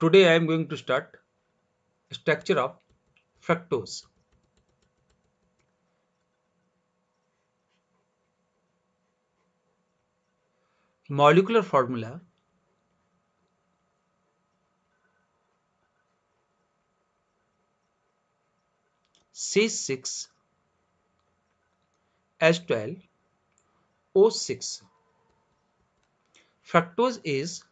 Today I am going to start structure of fructose. Molecular formula C6H12O6. Fructose is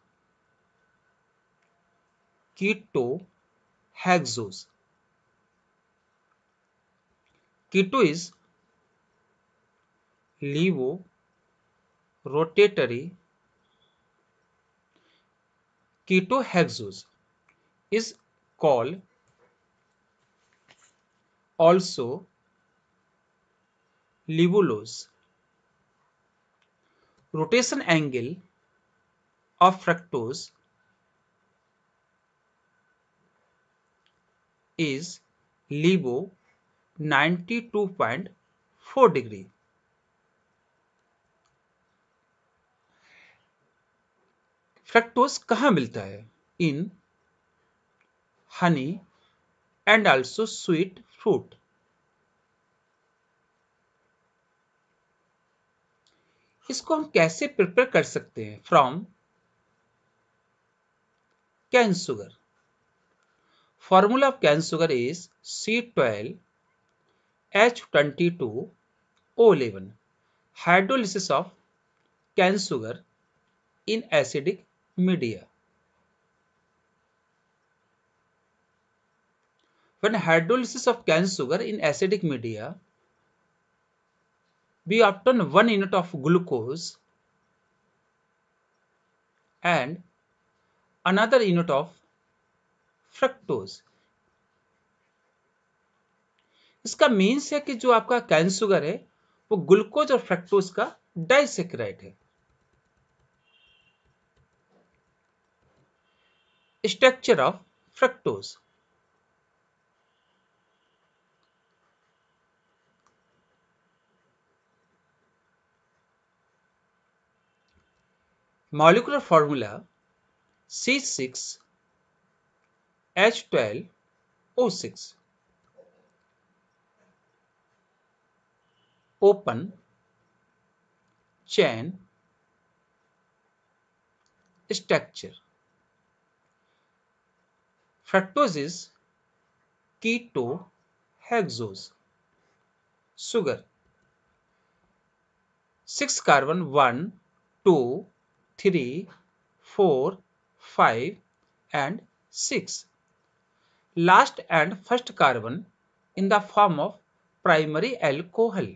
ketohexose. Keto is levorotatory. Ketohexose is called also levulose. Rotation angle of fructose is levo 92.4 degree. Fructose कहाँ मिलता है? In honey and also sweet fruit. इसको हम कैसे prepare कर सकते हैं? From cane sugar. Formula of cane sugar is C12H22O11. Hydrolysis of cane sugar in acidic media. When hydrolysis of cane sugar in acidic media, we obtain 1 unit of glucose and another unit of fructose. इसका means है कि जो आपका cane sugar है वो glucose और fructose का disaccharide है. Structure of fructose. Molecular formula C6H12O6. Open chain structure. Fructose is ketohexose. Sugar 6 carbon 1, 2, 3, 4, 5 and 6. Last and first carbon in the form of primary alcohol.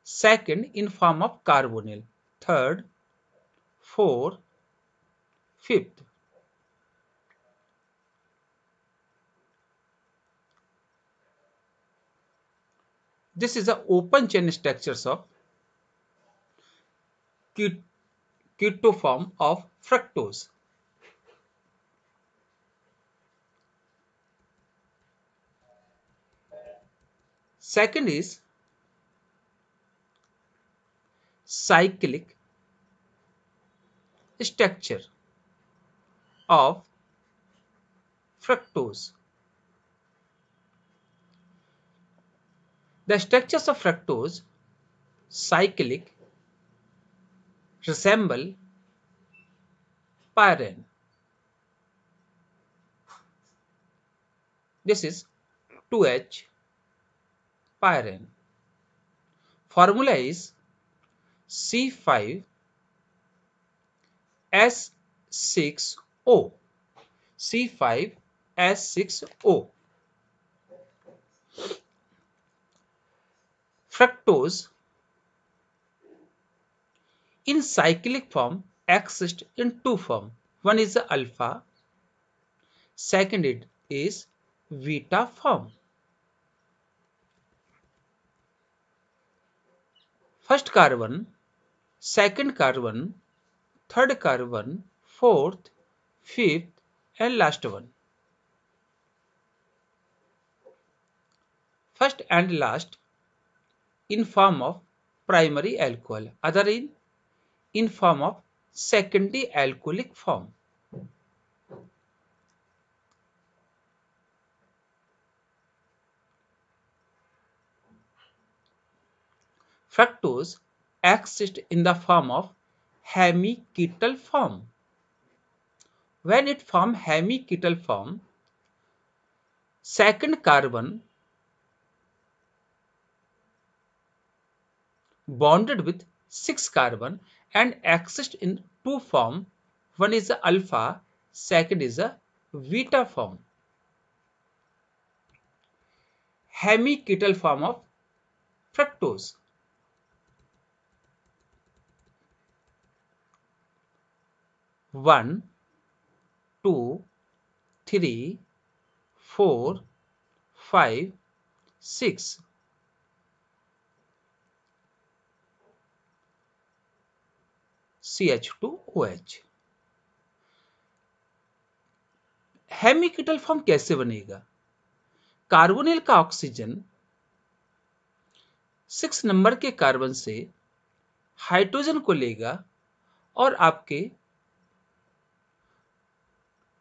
Second in form of carbonyl. Third, fourth, fifth. This is the open chain structures of keto form of fructose. Second is cyclic structure of fructose. The structures of fructose cyclic resemble pyrene. This is 2H pyrene. Formula is C5S6O. C5S6O. Fructose in cyclic form exists in two forms. One is the alpha, second it is beta form. First carbon, second carbon, third carbon, fourth, fifth and last one. First and last in form of primary alcohol, other in form of secondary alcoholic form. fructose exists in the form of hemiketal form. When it forms hemiketal form, second carbon bonded with 6 carbon and exists in two form. One is the alpha, second is a beta form. Hemiketal form of fructose. 1, 2, 3, 4, 5, 6. CH2OH. हेमिकेटल form कैसे बनेगा? Carbonyl का oxygen 6 number के carbon से hydrogen को लेगा और आपके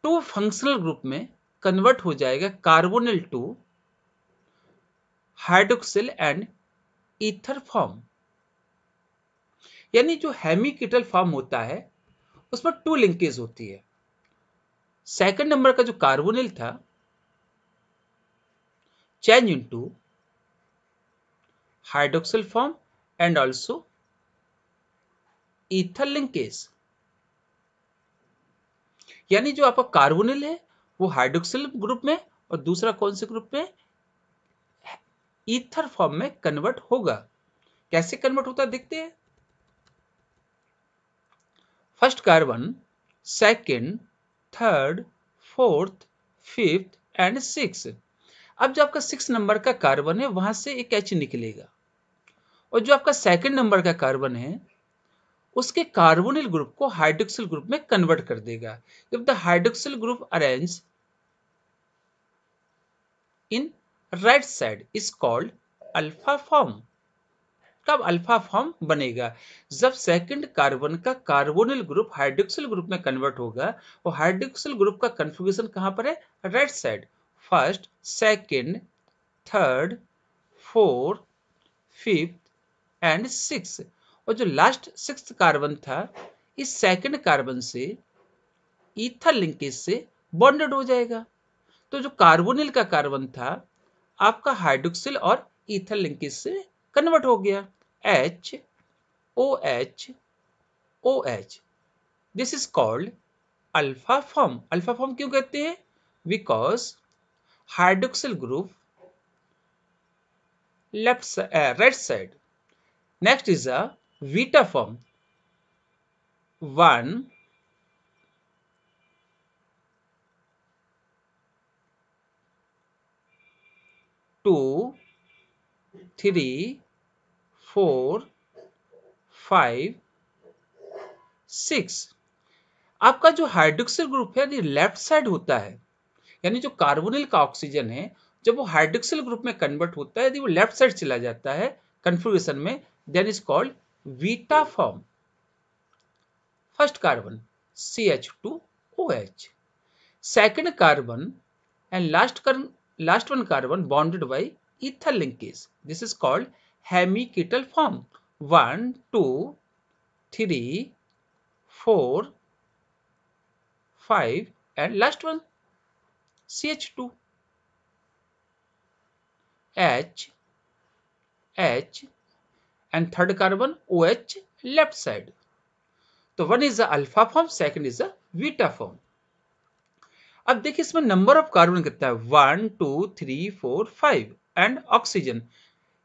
2 functional group में कन्वर्ट हो जाएगा, carbonyl to hydroxyl and ether form. यानी जो हेमिकेटल फॉर्म होता है उसमें 2 लिंकेज होती है। सेकंड नंबर का जो कार्बोनिल था change into hydroxyl form and also ether linkage. यानी जो आपका कार्बोनिल है वो हाइड्रोक्सिल ग्रुप में और दूसरा कौन से ग्रुप में, ईथर फॉर्म में कन्वर्ट होगा। कैसे कन्वर्ट होता है देखते हैं। First carbon, second, third, fourth, fifth and six. अब जो आपका 6 नंबर का कार्बन है वहां से एक H निकलेगा और जो आपका सेकंड नंबर का कार्बन है उसके कार्बोनिल ग्रुप को हाइड्रोक्सिल ग्रुप में कन्वर्ट कर देगा। If the hydroxyl group arrange in right side is called alpha form. कब अल्फा फॉर्म बनेगा? जब सेकंड कार्बन का कार्बोनिल ग्रुप हाइड्रोक्सिल ग्रुप में कन्वर्ट होगा। और हाइड्रोक्सिल ग्रुप का कन्फिगरेशन कहां पर है? Right side. First, second, third, fourth, fifth and six. और जो लास्ट 6th कार्बन था इस सेकंड कार्बन से ईथर लिंकेज से बॉन्डेड हो जाएगा। तो जो कार्बोनिल का कार्बन था आपका हाइड्रोक्सिल और ईथर लिंकेज से कन्वर्ट हो गया। H OH OH, this is called alpha form. Alpha form क्यों कहते हैं? Because hydroxyl group left right side. Next is a beta form. 1, 2, 3, 4, 5, 6। आपका जो हाइड्रोक्सिल ग्रुप है लेफ्ट साइड होता है। यानी जो कार्बोनिल का ऑक्सीजन है जब वो हाइड्रोक्सिल ग्रुप में कन्वर्ट होता है यदि वो लेफ्ट साइड चला जाता है कन्फिगरेशन में, then is called beta form. First carbon CH2OH, second carbon and last one carbon bonded by ether linkage. This is called hemiketal form. 1, 2, 3, 4, 5 and last one CH2, H, H and third carbon OH left side. तो one is the alpha form, second is the beta form. अब देखिए इसमें number of carbon कितना है? 1, 2, 3, 4, 5 and oxygen.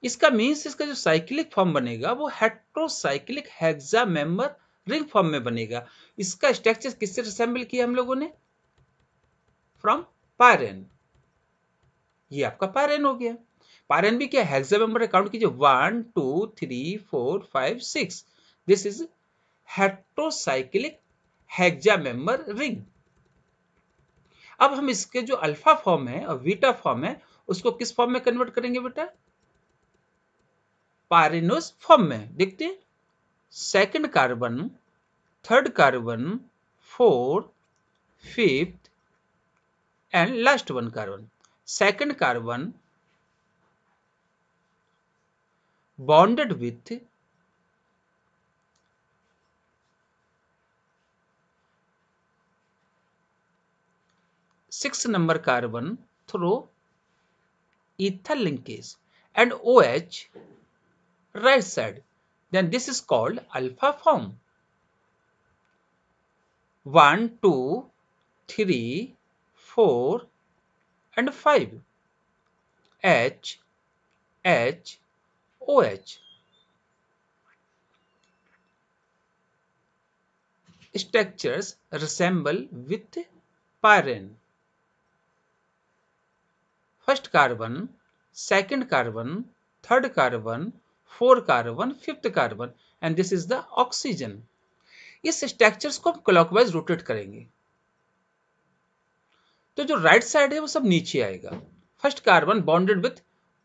इसका means इसका जो cyclic form बनेगा वो heterocyclic hexa member ring form में बनेगा। इसका स्ट्रक्चर किससे रिसेंबल किया हम लोगों ने? फ्रॉम पायरेन। ये आपका पायरेन हो गया। पायरेन भी क्या हेक्सा मेंबर है? काउंट कीजिए 1, 2, 3, 4, 5, 6। This is heterocyclic hexa member ring. अब हम इसके जो अल्फा फॉर्म है और बीटा फॉर्म है उसको किस फॉर्म में कन्वर्ट करेंगे बेटा? पायरेनोस फॉर्म में। देखते हैं, second carbon, third carbon, fourth, fifth and last one carbon. Second carbon bonded with 6 number carbon through ethyl linkage and OH right side, then this is called alpha form. 1, 2, 3, 4 and 5. H, H, OH. Structures resemble with pyrene. First carbon, second carbon, third carbon, fourth carbon, fifth carbon, and this is the oxygen. इस structures को हम clockwise rotate करेंगे तो जो right side है वो सब नीचे आएगा. First carbon bonded with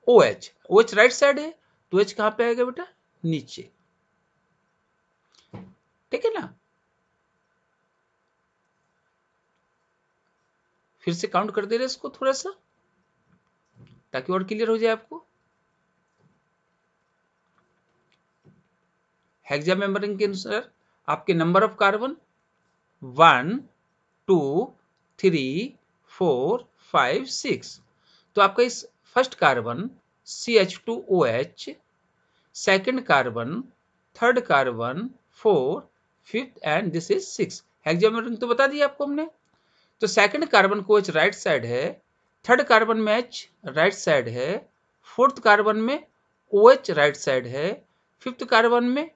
OH. OH right side है तो H कहां पे आएगा बेटा? नीचे. ठीक है ना? फिर से काउंट कर दे रहे इसको थोड़ा सा ताकि और क्लियर हो जाए आपको. हेक्सा मेंबरिंग के अनुसार आपके नंबर ऑफ कार्बन 1, 2, 3, 4, 5, 6. तो आपका इस first carbon CH2OH, second carbon, third carbon, 4, fifth and this is 6. Hexa membered तो बता दिया आपको हमने. तो सेकंड कार्बन को H राइट साइड है, थर्ड कार्बन में H राइट साइड है, फोर्थ कार्बन में OH राइट साइड है, फिफ्थ कार्बन में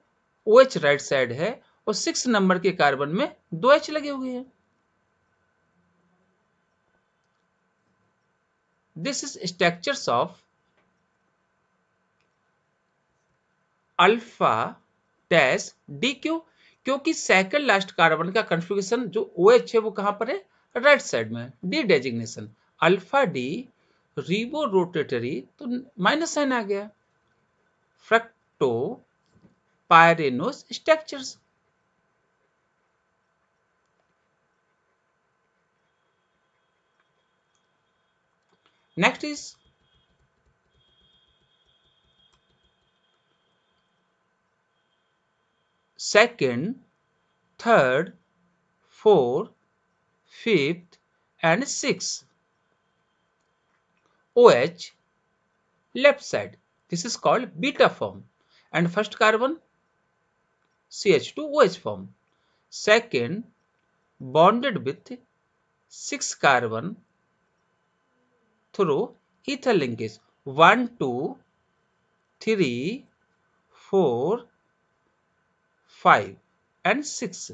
OH राइट साइड है और 6 नंबर के कार्बन में 2 H लगे हुए हैं. This is structures of alpha dash D. क्योंकि सेकंड लास्ट कार्बन का कॉन्फ़िगरेशन जो OH है वो कहां पर है? राइट साइड में. D designation alpha D ribo rotatory तो माइनस साइन आ गया. Fructopyranose structures. Next is second, third, fourth, fifth and sixth. OH left side. This is called beta form. And first carbon CH2OH form. Second bonded with 6 carbon through ethyl linkage. 1, 2, 3, 4, 5 and 6.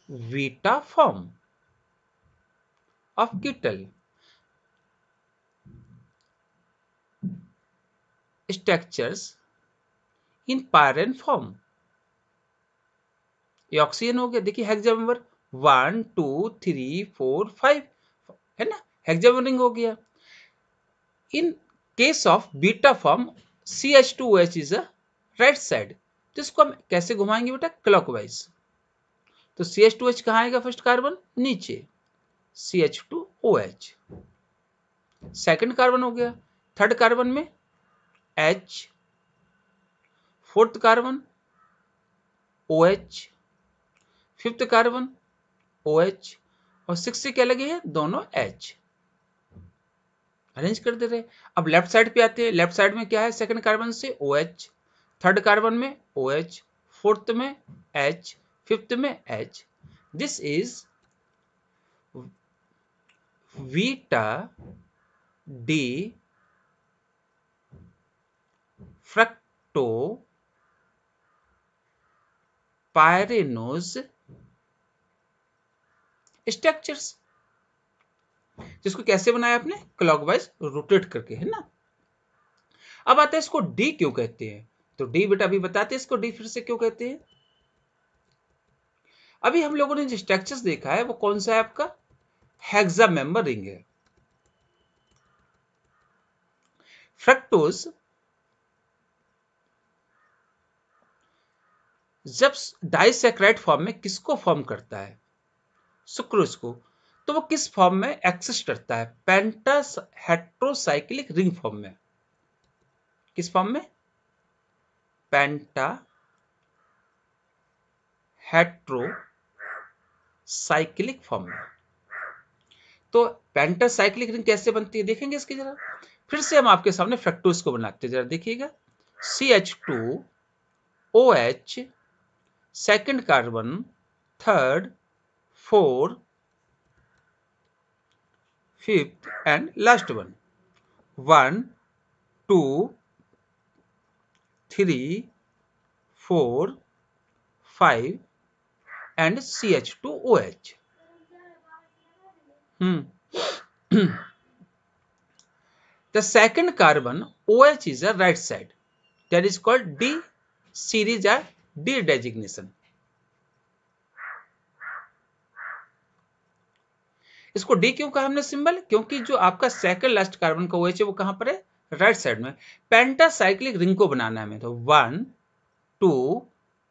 Vita form of kettle. Structures in pyrene form. ये oxygen हो गया. देखिए hexa member 1, 2, 3, 4, 5 है ना. Hexa membered हो गया. In case of beta form CH2OH is a right side. तो इसको हम कैसे घुमाएंगे बेटा? क्लॉकवाइज. तो CH2OH कहां आएगा? फर्स्ट कार्बन नीचे CH2OH. सेकंड कार्बन हो गया. थर्ड कार्बन में H, fourth carbon OH, fifth carbon OH और सिक्स से क्या लगे हैं? दोनों H. अरेंज कर दे रहे. अब लेफ्ट साइड पे आते हैं. लेफ्ट साइड में क्या है? सेकंड कार्बन से OH, थर्ड कार्बन में OH, फोर्थ में H, फिफ्थ में H. This is Vita D fructo pyranose structures. जिसको कैसे बनाया आपने? क्लॉकवाइज रोटेट करके, है ना. अब आता है इसको डी क्यों कहते हैं. तो डी बेटा अभी बताते हैं इसको डी फिर से क्यों कहते हैं. अभी हम लोगों ने जो स्ट्रक्चर्स देखा है वो कौन सा है आपका? हेक्सा मेंबर रिंग है. फ्रक्टोज जब डाइसैकेराइड फॉर्म में किसको फॉर्म करता है? सुक्रोज को. तो वो किस फॉर्म में एक्सिस्ट करता है? पेंटा हेट्रोसाइक्लिक रिंग फॉर्म में। किस फॉर्म में? पेंटा हेट्रोसाइक्लिक फॉर्म में। तो पेंटासाइक्लिक रिंग कैसे बनती है देखेंगे इसकी जरा। फिर से हम आपके सामने फ्रक्टोज को बनाते हैं, जरा देखिएगा। CH2OH, second carbon, third, fourth, fifth and last one. 1 2 3 4 5 and CH2OH. The second carbon OH is a right side. That is called D series or D designation. इसको डी क्यों कहा हमने सिंबल? क्योंकि जो आपका सेकंड लास्ट कार्बन का OH है वो कहां पर है? राइट साइड में। पेंटासाइक्लिक रिंग को बनाना है हमें, तो 1 2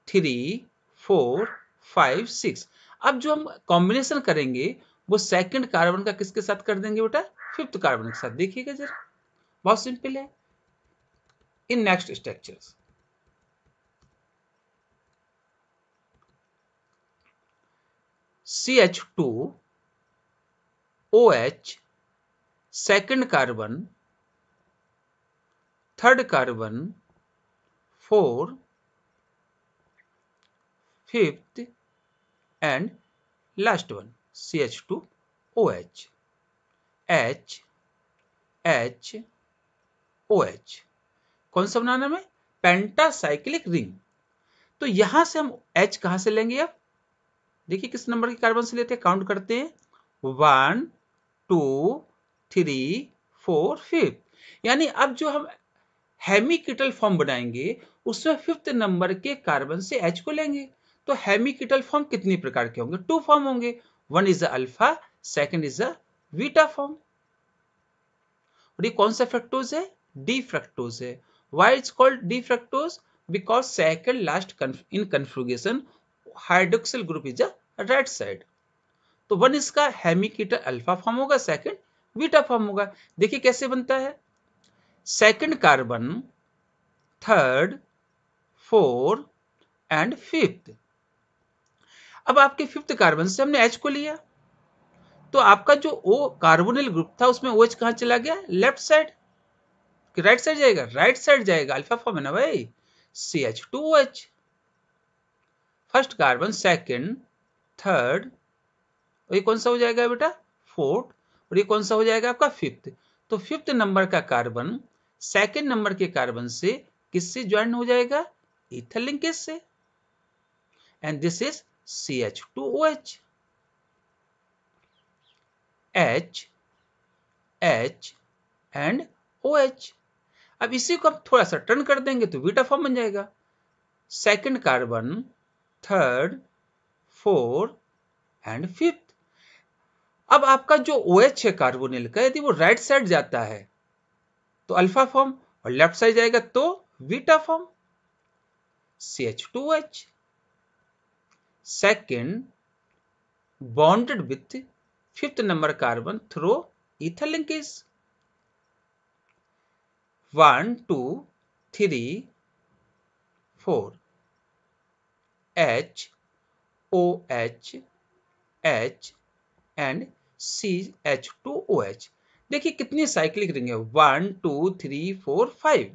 3 4 5 6। अब जो हम कॉम्बिनेशन करेंगे वो सेकंड कार्बन का किसके साथ कर देंगे बेटा? फिफ्थ कार्बन के साथ। देखिएगा जरा, बहुत सिंपल है। In next structures, CH2OH, second carbon, third carbon, fourth, fifth and last one, CH2OH, H H OH। कौन सा बनाना है? Pentacyclic ring. तो यहां से हम H कहां से लेंगे? अब देखिए किस नंबर के कार्बन से लेते हैं, काउंट करते हैं। 1 2 3 4 5। यानी अब जो हम हेमिकीटल फॉर्म बनाएंगे उसमें फिफ्थ नंबर के कार्बन से H को लेंगे। तो हेमिकीटल फॉर्म कितनी प्रकार के होंगे? 2 फॉर्म होंगे। One is alpha, second is beta form. और ये कौन सा फ्रक्टोज है? डी फ्रक्टोज है। Why it's called D fructose? Because second last in configuration hydroxyl group is a right side. तो वन इसका हेमिकीटल अल्फा फॉर्म होगा, सेकंड बीटा फॉर्म होगा। देखिए कैसे बनता है। Second carbon, third, fourth and fifth. अब आपके फिफ्थ कार्बन से हमने H को लिया, तो आपका जो ओ कार्बोनिल ग्रुप था उसमें OH कहां चला गया? लेफ्ट साइड कि राइट साइड जाएगा? राइट साइड जाएगा, अल्फा फॉर्म है ना भाई। CH2OH, first carbon, second, third, और ये कौन सा हो जाएगा बेटा? फोर्थ। और ये कौन सा हो जाएगा आपका? फिफ्थ। तो फिफ्थ नंबर का कार्बन सेकंड नंबर के कार्बन से किससे ज्वाइन हो जाएगा? ईथर लिंकेज से। And this is CH2OH। H H and OH। अब इसी को हम थोड़ा सा टर्न कर देंगे तो बीटा फॉर्म बन जाएगा। Second carbon, third, fourth and fifth. अब आपका जो OH है कार्बोनिल का, यदि वो राइट साइड जाता है तो अल्फा फॉर्म, और लेफ्ट साइड जाएगा तो beta form, CH2OH। Second bonded with fifth number carbon through ether linkage. 1 2 3 4 H OH H and CH2OH। देखिए कितनी साइक्लिक रिंग है, 1 2 3 4 5।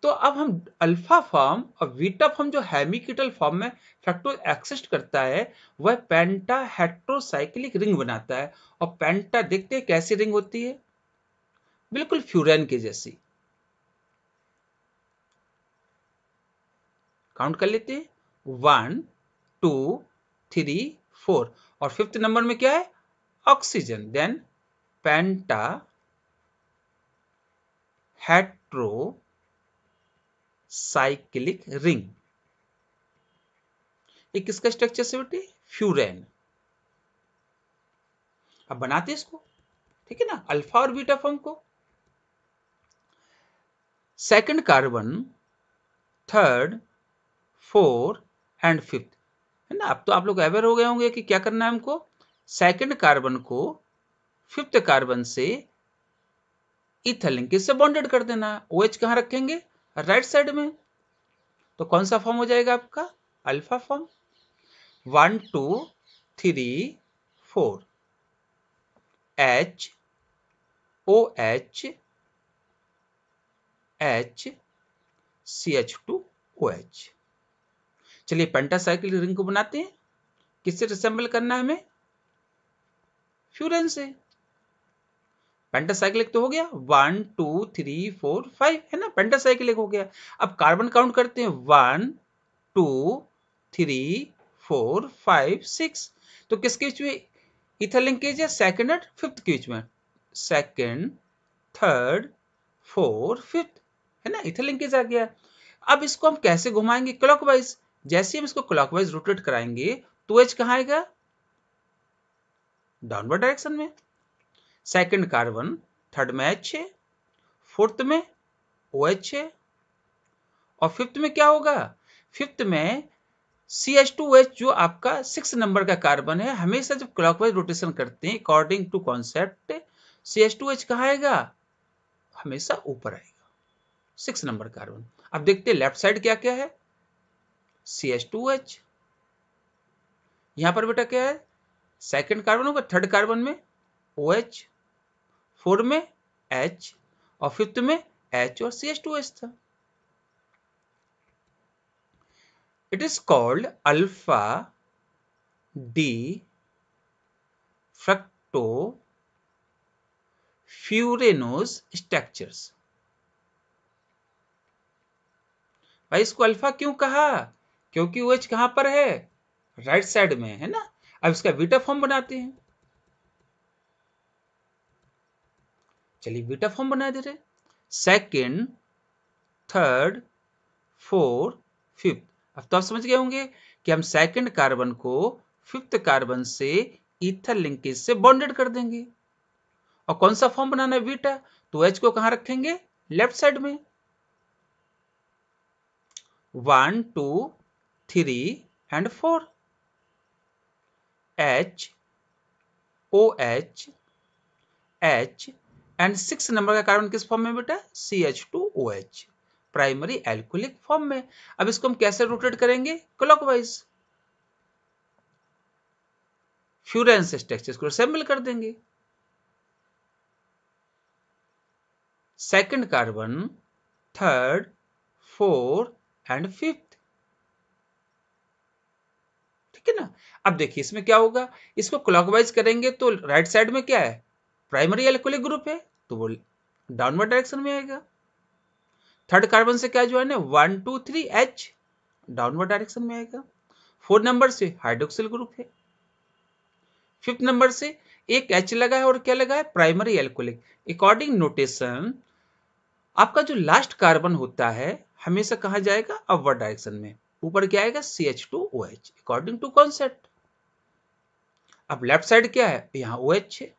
तो अब हम अल्फा फॉर्म और बीटा फॉर्म जो हेमिकीटल फॉर्म में फ्रक्टोज एक्सिस्ट करता है वह पेंटा हेट्रोसाइक्लिक रिंग बनाता है। और पेंटा देखते हैं कैसी रिंग होती है? बिल्कुल फ्यूरेन के जैसी। काउंट कर लेते हैं, 1 2 3 4। और फिफ्थ नंबर में क्या है? ऑक्सीजन। देन पेंटा हेट्रोसाइक्लिक रिंग। ये किसका स्ट्रक्चर से बेटे? फ्यूरेन। अब बनाते इसको, ठीक है ना, अल्फा और बीटा फॉर्म को। Second carbon, third, fourth and fifth, है ना। अब तो आप लोग अवेयर हो गए होंगे कि क्या करना है हमको। सेकंड कार्बन को फिफ्थ कार्बन से ईथर लिंकेज से बॉन्डेड कर देना। OH कहां रखेंगे? राइट साइड में। तो कौन सा फॉर्म हो जाएगा आपका? Alpha form. 1 2 3 4 H OH H CH2OH। चलिए पेंटासाइक्लिक रिंग को बनाते हैं। किससे रिसेंबल करना है हमें? फ्यूरेन से। पेंटासाइक्लिक तो हो गया, 1 2 3 4 5 है ना, पेंटासाइक्लिक हो गया। अब कार्बन काउंट करते हैं, 1 2 3 4 5 6। तो किसके बीच में ईथर लिंकेज है? सेकंड और फिफ्थ के बीच में। सेकंड, थर्ड, फोर्थ, फिफ्थ, है ना, ईथर लिंकेज आ गया। अब इसको हम कैसे घुमाएंगे? क्लॉकवाइज। जैसे हम इसको क्लॉकवाइज रोटेट कराएंगे तो H कहां आएगा? डाउनवर्ड डायरेक्शन में। सेकंड कार्बन, थर्ड में H है, फोर्थ में OH है, और फिफ्थ में क्या होगा? फिफ्थ में CH2OH जो आपका 6 नंबर का कार्बन है। हमेशा जब क्लॉकवाइज रोटेशन करते हैं अकॉर्डिंग टू कॉन्सेप्ट, CH2OH कहां आएगा? हमेशा ऊपर आएगा, 6 नंबर कार्बन। अब देखते हैं लेफ्ट साइड क्या क्या है। CH2OH, यहां पर बेटा क्या है? सेकंड कार्बन होगा, थर्ड कार्बन में OH, फोर्थ में H, और फिफ्थ में H और CH2OH था। It is called alpha D fructofuranose structures. भाई इसको अल्फा क्यों कहा? क्योंकि OH कहां पर है? राइट साइड में, है ना। अब इसका बीटा फॉर्म बनाते हैं। चलिए बीटा फॉर्म बना दे रहे। Second, third, fourth, fifth. अब तो आप समझ गए होंगे कि हम सेकंड कार्बन को फिफ्थ कार्बन से ईथर लिंकेज से बॉन्डेड कर देंगे। और कौन सा फॉर्म बनाना है? बीटा। तो H को कहां रखेंगे? लेफ्ट साइड में। 1 2 3 and 4 H OH H and 6 number का कार्बन किस फॉर्म में बेटा? CH2OH, प्राइमरी एल्कोहलिक फॉर्म में। अब इसको हम कैसे रोटेट करेंगे? क्लॉकवाइज। फ्यूरेंस स्ट्रक्चर्स को असेंबल कर देंगे। Second carbon, third, fourth and fifth, ठीक है ना। अब देखिए इसमें क्या होगा, इसको क्लॉकवाइज करेंगे तो राइट साइड में क्या है? प्राइमरी एल्कोहलिक ग्रुप है, तो वो डाउनवर्ड डायरेक्शन में आएगा। थर्ड कार्बन से क्या ज्वाइन है? 1 2 3 H, डाउनवर्ड डायरेक्शन में आएगा। फोर्थ नंबर से हाइड्रोक्सिल ग्रुप है। फिफ्थ नंबर से एक H लगा है और क्या लगा है? Primary alcoholic. अकॉर्डिंग नोटेशन आपका जो लास्ट कार्बन होता है हमेशा कहां जाएगा? अपवर्ड डायरेक्शन में। ऊपर क्या आएगा? CH2OH, according to concept. अब लेफ्ट साइड क्या है? यहाँ OH है,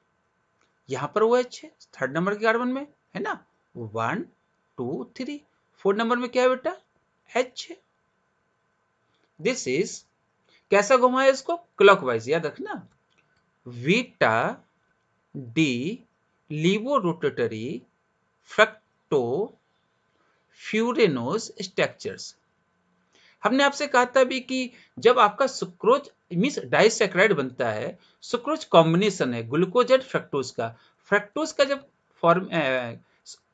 यहां पर OH है थर्ड नंबर के कार्बन में, है ना। 1 2 3। फोर्थ नंबर में क्या है बेटा? H है। दिस इज, कैसा घुमाया इसको? क्लॉकवाइज, याद रखना। Beta D levo rotatory fructofuranose structures. हमने आपसे कहा था भी कि जब आपका सुक्रोज मींस डाइसैकेराइड बनता है, सुक्रोज कॉम्बिनेशन है ग्लूकोज एंड फ्रक्टोज का। फ्रक्टोज का जब फॉर्म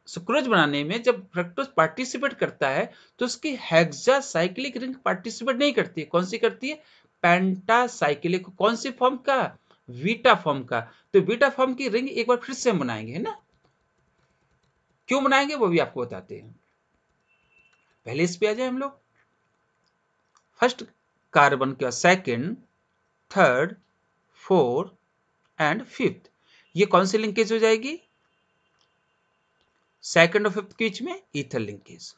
सुक्रोज बनाने में जब फ्रक्टोज पार्टिसिपेट करता है तो उसकी हेक्सासाइक्लिक रिंग पार्टिसिपेट नहीं करती है। कौन सी करती है? पेंटासाइक्लिक। कौन सी फॉर्म का? वीटा फॉर्म का। तो वीटा फॉर्म की रिंग एक बार फिर से हम बनाएंगे, है ना। क्यों बनाएंगे वो भी आपको बताते हैं। पहले इस पे आ जाए हम लोग। फर्स्ट कार्बन का second, third, fourth and fifth, ये कौन सी लिंकेज हो जाएगी? सेकंड और फिफ्थ के बीच में ईथर लिंकेज।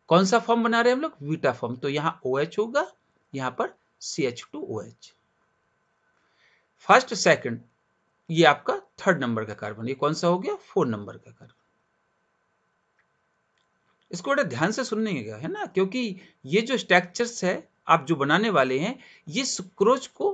कौन सा फॉर्म बना रहे हैं हम लोग? Vita form. तो यहां OH होगा, यहां पर CH2OH। फर्स्ट सेकंड, ये आपका थर्ड नंबर का कार्बन, ये कौन सा हो गया? 4 नंबर का कार्बन। इसको बड़ा ध्यान से सुनने है ना, क्योंकि ये जो स्ट्रक्चर्स है आप जो बनाने वाले हैं ये सुक्रोज को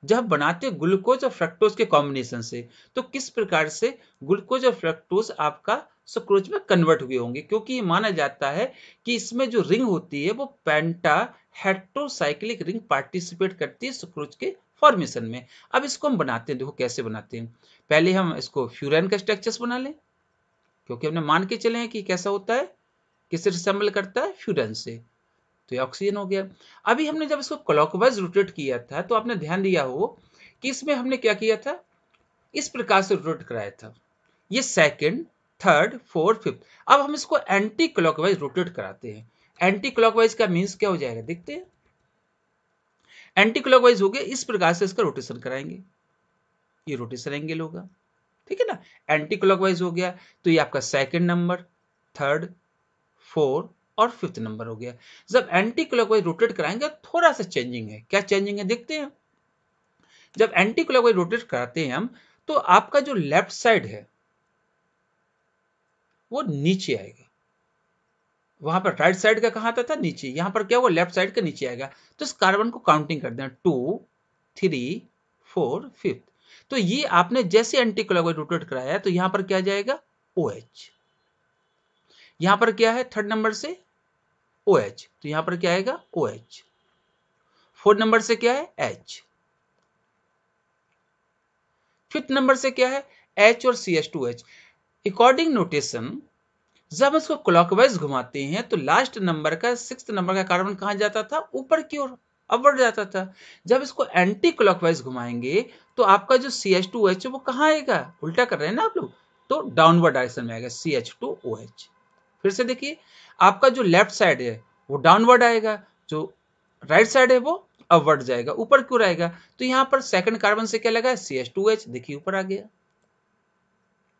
जब बनाते हैं ग्लूकोज और फ्रक्टोज के कॉम्बिनेशन से, तो किस प्रकार से ग्लूकोज और फ्रक्टोज आपका सुक्रोज में कन्वर्ट हुए होंगे, क्योंकि ये माना जाता है कि इसमें जो रिंग होती है वो पेंटा हेट्रोसाइक्लिक रिंग पार्टिसिपेट करती है सुक्रोज के फॉर्मेशन में। अब इसको हम बनाते हैं, देखो कैसे बनाते हैं। पहले हम इसको फ्यूरान का स्ट्रक्चर्स बना लें, क्योंकि हमने मान के चले हैं कि कैसा होता है, किससे रिसेंबल करता है, फ्यूरान से। तो ये ऑक्सीजन हो गया। अभी हमने जब इसको क्लॉकवाइज रोटेट किया था तो आपने ध्यान दिया हो कि इसमें हमने क्या किया था, इस प्रकार से रोटेट कराया था, ये सेकंड, थर्ड, फोर्थ, फिफ्थ। अब हम इसको एंटी क्लॉकवाइज रोटेट कराते हैं। एंटी क्लॉकवाइज का मीन्स क्या हो जाएगा, देखते हैं। एंटी क्लॉकवाइज हो गया, इस प्रकार से इसका रोटेशन कराएंगे, ये रोटेशन एंगल होगा, ठीक है ना। एंटी क्लॉकवाइज हो गया तो ये आपका सेकंड नंबर, थर्ड, फोर्थ और फिफ्थ नंबर हो गया। जब एंटी क्लॉकवाइज रोटेट कराएंगे थोड़ा सा चेंजिंग है, क्या चेंजिंग है देखते हैं। जब एंटी क्लॉकवाइज रोटेट कराते हैं हम, तो आपका जो लेफ्ट साइड है वो नीचे आएगा, वहां पर राइट साइड का कहां आता था, नीचे। यहां पर क्या हुआ, लेफ्ट साइड का नीचे आएगा। तो इस कार्बन को काउंटिंग कर देना, 2, 3, 4, 5। तो ये आपने जैसे एंटी क्लॉकवाइज रोटेट कराया तो यहां पर क्या जाएगा, OH। यहां पर क्या है, थर्ड नंबर से OH, तो यहां पर क्या आएगा, OH। फोर्थ नंबर से क्या है, H। फिफ्थ नंबर से क्या है, H और CH2H। अकॉर्डिंग नोटेशन, जब इसको क्लॉकवाइज घुमाते हैं तो लास्ट नंबर का, सिक्स्थ नंबर का कार्बन कहां जाता था, ऊपर की ओर, अपवर्ड जाता था। जब इसको एंटी क्लॉकवाइज घुमाएंगे तो आपका जो CH2OH है वो कहां आएगा, उल्टा कर रहे हैं ना आप लोग, तो डाउनवर्ड डायरेक्शन में आएगा, CH2OH। फिर से देखिए, आपका जो लेफ्ट साइड है वो डाउनवर्ड आएगा, जो राइट साइड है वो अपवर्ड जाएगा, ऊपर क्यों आएगा, तो यहां पर सेकंड कार्बन से क्या लगा है, CH2H, देखिए ऊपर आ गया,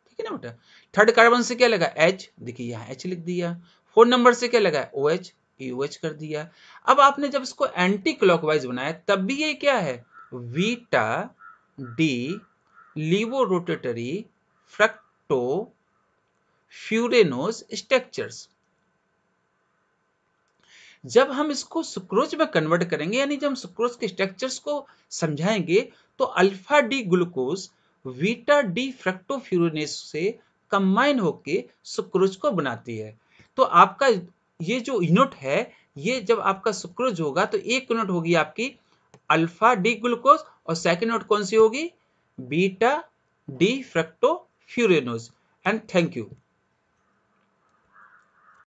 ठीक है ना बेटा। थर्ड कार्बन से क्या लगा, H, देखिए यहाँ H लिख दिया। फोर्थ नंबर से क्या लगा, OH, OH कर दिया। अब आपने जब इसको एंटी क्लॉकवाइज बनाया तब भी ये क्या है, beta D levo rotatory fructofuranose structures. जब हम इसको सुक्रोज में कन्वर्ट करेंगे, यानी जब हम सुक्रोज के स्ट्रक्चर्स को समझाएंगे, तो alpha D glucose beta D fructofuranose से कंबाइन होके सुक्रोज को बनाती है। तो आपका ये जो यूनिट है, ये जब आपका सुक्रोज होगा तो एक यूनिट होगी आपकी अल्फा डी ग्लूकोज, और सेकेंड यूनिट कौन सी होगी, beta D fructofuranose. And thank you.